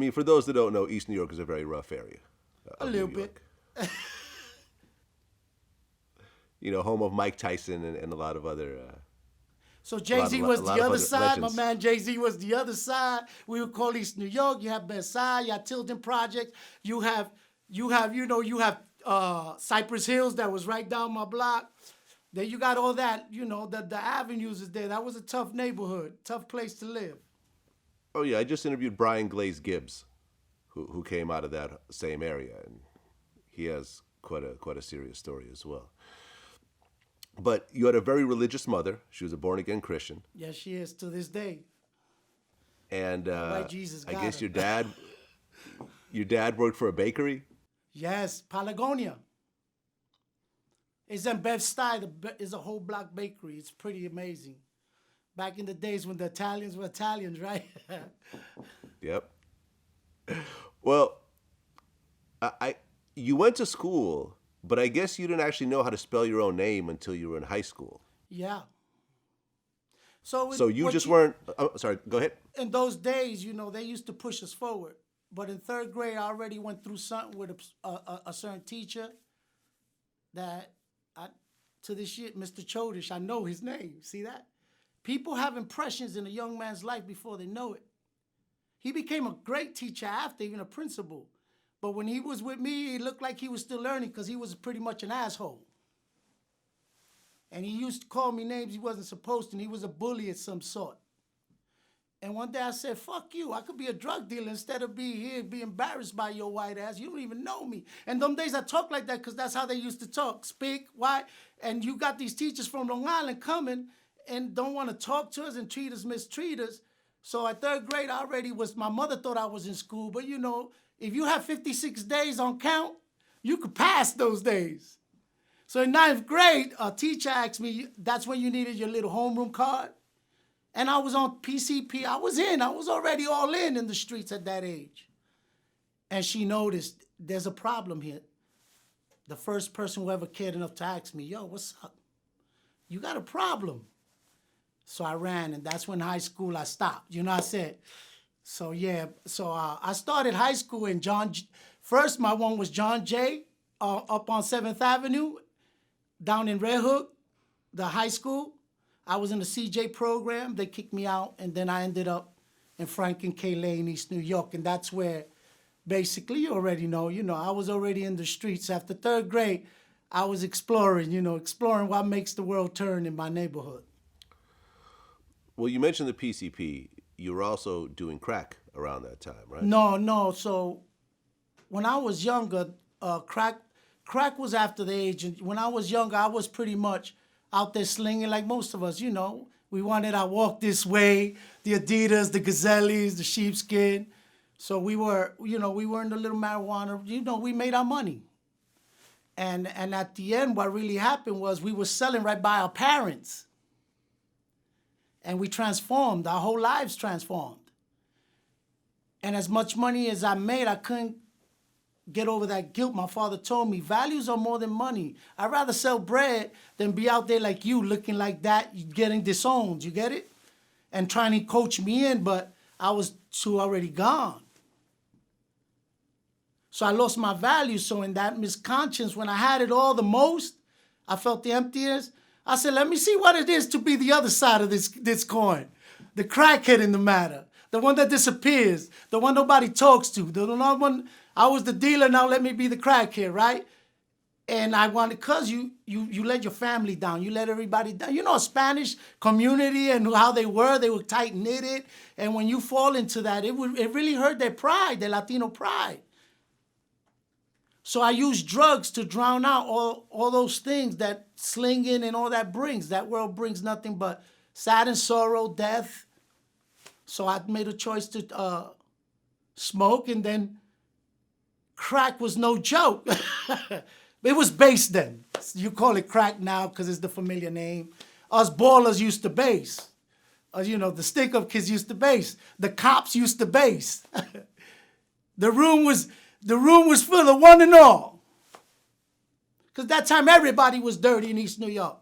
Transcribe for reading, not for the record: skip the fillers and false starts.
mean, for those that don't know, East New York is a very rough area. A little bit. Home of Mike Tyson and a lot of other. So Jay-Z was the other side. Legends. My man Jay-Z was the other side. We would call East New York. You have Versailles, you have Tilden Project. You have Cypress Hills that was right down my block. Then you got all that, the avenues is there. That was a tough neighborhood, tough place to live. Oh yeah, I just interviewed Brian Glaze Gibbs, who came out of that same area, and he has quite a serious story as well. But you had a very religious mother. She was a born-again Christian. Yes, she is to this day. And Jesus I got guess her. your dad worked for a bakery? Yes, Patagonia. It's in Bed-Stuy. It's a whole block bakery. It's pretty amazing. Back in the days when the Italians were Italians, right? Yep. Well, you went to school, but I guess you didn't actually know how to spell your own name until you were in high school. Yeah. So you just weren't. Oh, sorry, go ahead. In those days, they used to push us forward. But in third grade, I already went through something with a certain teacher that to this shit, Mr. Chodish, I know his name. See that? People have impressions in a young man's life before they know it. He became a great teacher after, even a principal. But when he was with me, it looked like he was still learning because he was pretty much an asshole. And he used to call me names he wasn't supposed to, and he was a bully of some sort. And one day I said, fuck you, I could be a drug dealer instead of be embarrassed by your white ass. You don't even know me. And them days I talk like that because that's how they used to talk. Speak, why? And you got these teachers from Long Island coming and don't want to talk to us and mistreat us. So at third grade, my mother thought I was in school, but if you have 56 days on count, you could pass those days. So in ninth grade, a teacher asked me, that's when you needed your little homeroom card. And I was on PCP. I was already all in the streets at that age. And she noticed there's a problem here. The first person who ever cared enough to ask me, yo, what's up? You got a problem. So I ran, and that's when high school I stopped. I said, so yeah. So I started high school in first my one was John Jay up on 7th Avenue down in Red Hook, the high school. I was in the CJ program. They kicked me out, and then I ended up in Frank and K Lane, East New York, and that's where basically you already know, I was already in the streets. After third grade, I was exploring what makes the world turn in my neighborhood. Well, you mentioned the PCP. You were also doing crack around that time, right? No. So when I was younger, crack was after the age. And when I was younger, I was pretty much out there slinging like most of us, We wanted our walk this way, the Adidas, the Gazellis, the sheepskin. So we were in the little marijuana, we made our money. And at the end, what really happened was we were selling right by our parents. And we transformed, our whole lives transformed. And as much money as I made, I couldn't get over that guilt. My father told me, values are more than money. I'd rather sell bread than be out there like you, looking like that, getting disowned, you get it? And trying to coach me in, but I was too already gone. So I lost my values. So in that misconscience, when I had it all the most, I felt the emptiness. I said, let me see what it is to be the other side of this coin. The crackhead in the matter. The one that disappears. The one nobody talks to. The one, I was the dealer, now let me be the crackhead, right? And I wanted, because you let your family down. You let everybody down. A Spanish community and how they were tight-knitted. And when you fall into that, it really hurt their pride, their Latino pride. So I used drugs to drown out all those things that slinging and all that brings. That world brings nothing but sadness, sorrow, death. So I made a choice to smoke, and then crack was no joke. It was bass then. You call it crack now because it's the familiar name. Us ballers used to bass. The stick-up kids used to bass. The cops used to bass. The room was full of one and all. Because that time everybody was dirty in East New York.